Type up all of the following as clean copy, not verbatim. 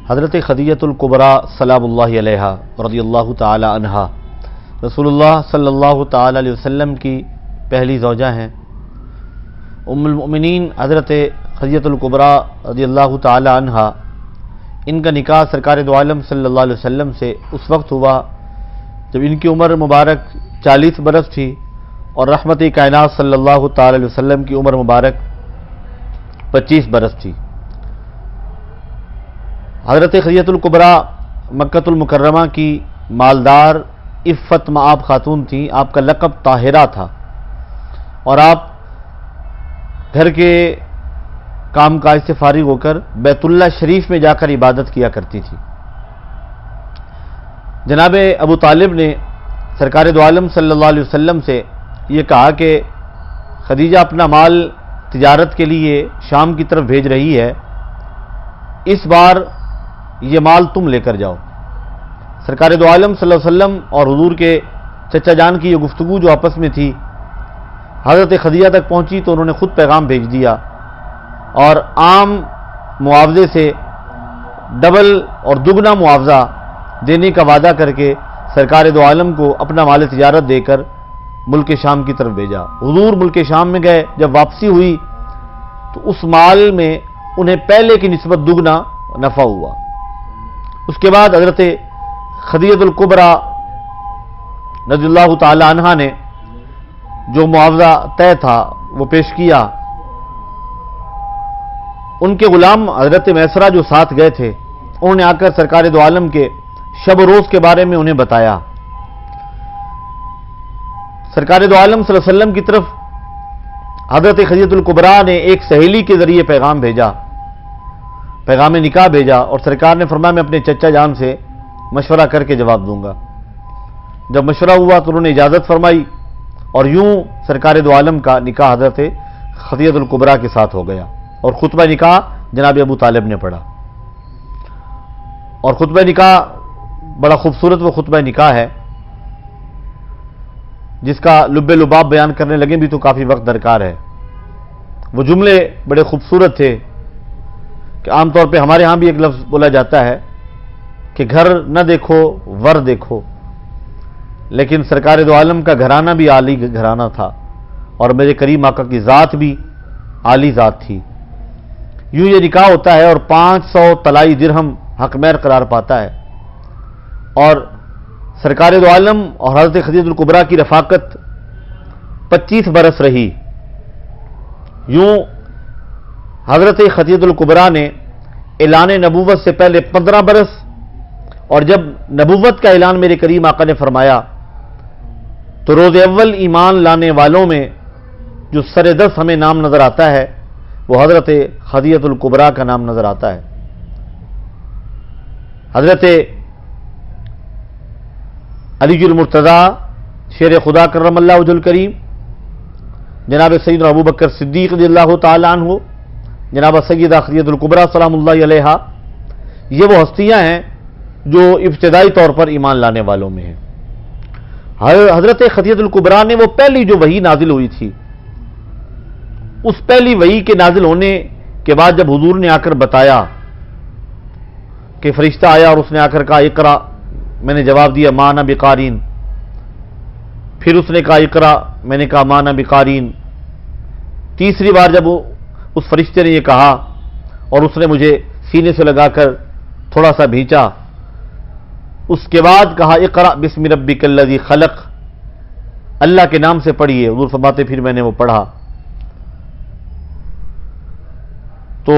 حضرت خدیجۃ الکبریٰ سلام اللہ علیہا رضی اللہ تعالی عنہا رسول اللہ صلی اللہ تعالی علیہ وسلم کی پہلی زوجہ ہیں۔ ام المؤمنین حضرت خدیجۃ الکبریٰ رضی اللہ تعالی عنہا، ان کا نکاح سرکار دو عالم صلی اللہ علیہ وسلم سے اس وقت ہوا جب ان کی عمر مبارک 40 برس تھی اور رحمت کائنات صلی اللہ تعالی علیہ وسلم کی عمر مبارک 25 برس تھی۔ حضرت خدیجۃ الکبریٰ مکۃ المکرمہ کی مالدار عفت مآب خاتون تھیں۔ آپ کا لقب طاہرہ تھا اور آپ گھر کے کام کاج سے فارغ ہو کر بیت اللہ شریف میں جا کر عبادت کیا کرتی تھی۔ جناب ابو طالب نے سرکار دو عالم صلی اللہ علیہ وسلم سے یہ کہا کہ خدیجہ اپنا مال تجارت کے لیے شام کی طرف بھیج رہی ہے، اس بار یہ مال تم لے کر جاؤ۔ سرکار دو عالم صلی اللہ علیہ وسلم اور حضور کے چچا جان کی یہ گفتگو جو آپس میں تھی حضرت خدیجہ تک پہنچی تو انہوں نے خود پیغام بھیج دیا اور عام معاوضے سے ڈبل اور دگنا معاوضہ دینے کا وعدہ کر کے سرکار دو عالم کو اپنا مال تجارت دے کر ملک شام کی طرف بھیجا۔ حضور ملک شام میں گئے، جب واپسی ہوئی تو اس مال میں انہیں پہلے کی نسبت دگنا نفع ہوا۔ اس کے بعد حضرت خدیجۃ الکبریٰ رضی اللہ تعالی عنہا نے جو معاوضہ طے تھا وہ پیش کیا۔ ان کے غلام حضرت میسرہ جو ساتھ گئے تھے انہوں نے آ کر سرکار دو عالم کے شب و روز کے بارے میں انہیں بتایا۔ سرکار دو عالم صلی اللہ علیہ وسلم کی طرف حضرت خدیجۃ الکبریٰ نے ایک سہیلی کے ذریعے پیغام بھیجا، پیغام نکاح بھیجا، اور سرکار نے فرمایا میں اپنے چچا جان سے مشورہ کر کے جواب دوں گا۔ جب مشورہ ہوا تو انہوں نے اجازت فرمائی اور یوں سرکار دو عالم کا نکاح حضرت خدیجۃ الکبریٰ کے ساتھ ہو گیا اور خطبہ نکاح جناب ابو طالب نے پڑھا۔ اور خطبہ نکاح بڑا خوبصورت وہ خطبہ نکاح ہے جس کا لب لباب بیان کرنے لگے بھی تو کافی وقت درکار ہے۔ وہ جملے بڑے خوبصورت تھے کہ عام طور پہ ہمارے ہاں بھی ایک لفظ بولا جاتا ہے کہ گھر نہ دیکھو ور دیکھو، لیکن سرکار دو عالم کا گھرانہ بھی عالی گھرانہ تھا اور میرے کریم آقا کی ذات بھی عالی ذات تھی۔ یوں یہ نکاح ہوتا ہے اور 500 طلائی درہم حق مہر قرار پاتا ہے، اور سرکار دو عالم اور حضرت خدیجۃ الکبریٰ کی رفاقت 25 برس رہی۔ یوں حضرت خدیجۃ الکبریٰ نے اعلان نبوت سے پہلے 15 برس، اور جب نبوت کا اعلان میرے کریم آقا نے فرمایا تو روز اول ایمان لانے والوں میں جو سر-دست ہمیں نام نظر آتا ہے وہ حضرت خدیجۃ الکبریٰ کا نام نظر آتا ہے۔ حضرت علی المرتضیٰ شیر خدا کرم اللہ وجہ الکریم، جناب سیدنا ابوبکر صدیق رضی اللہ تعالی عنہ، جناب سیدہ خدیجۃ الکبریٰ سلام اللہ علیہا، یہ وہ ہستیاں ہیں جو ابتدائی طور پر ایمان لانے والوں میں ہیں۔ حضرت خدیجۃ الکبریٰ نے وہ پہلی جو وحی نازل ہوئی تھی، اس پہلی وحی کے نازل ہونے کے بعد جب حضور نے آ کر بتایا کہ فرشتہ آیا اور اس نے آ کر کہا اقرا، میں نے جواب دیا ما انا بقارین، پھر اس نے کہا اقرا، میں نے کہا ما انا بقارین، تیسری بار جب اس فرشتے نے یہ کہا اور اس نے مجھے سینے سے لگا کر تھوڑا سا بھینچا، اس کے بعد کہا اقرا بسم ربک الذی خلق، اللہ کے نام سے پڑھیے۔ حضور فرماتے پھر میں نے وہ پڑھا تو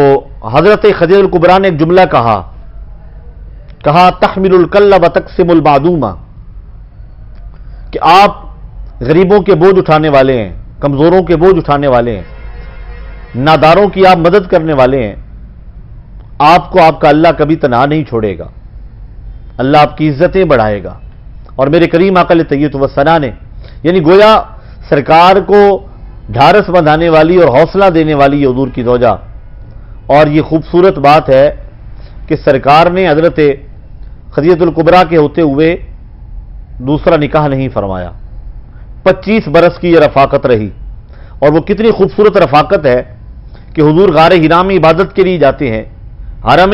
حضرت خدیجۃ الکبریٰ نے ایک جملہ کہا تحمل الکل وتقسم المعدوم، کہ آپ غریبوں کے بوجھ اٹھانے والے ہیں، کمزوروں کے بوجھ اٹھانے والے ہیں، ناداروں کی آپ مدد کرنے والے ہیں، آپ کو آپ کا اللہ کبھی تنہا نہیں چھوڑے گا، اللہ آپ کی عزتیں بڑھائے گا۔ اور میرے کریم آقا علیہ الصلوۃ والسلام نے یعنی گویا سرکار کو ڈھارس بندھانے والی اور حوصلہ دینے والی حضور کی زوجہ، اور یہ خوبصورت بات ہے کہ سرکار نے حضرت خدیجۃ الکبریٰ کے ہوتے ہوئے دوسرا نکاح نہیں فرمایا۔ 25 برس کی یہ رفاقت رہی، اور وہ کتنی خوبصورت رفاقت ہے کہ حضور غار حرا میں عبادت کے لیے جاتے ہیں، حرم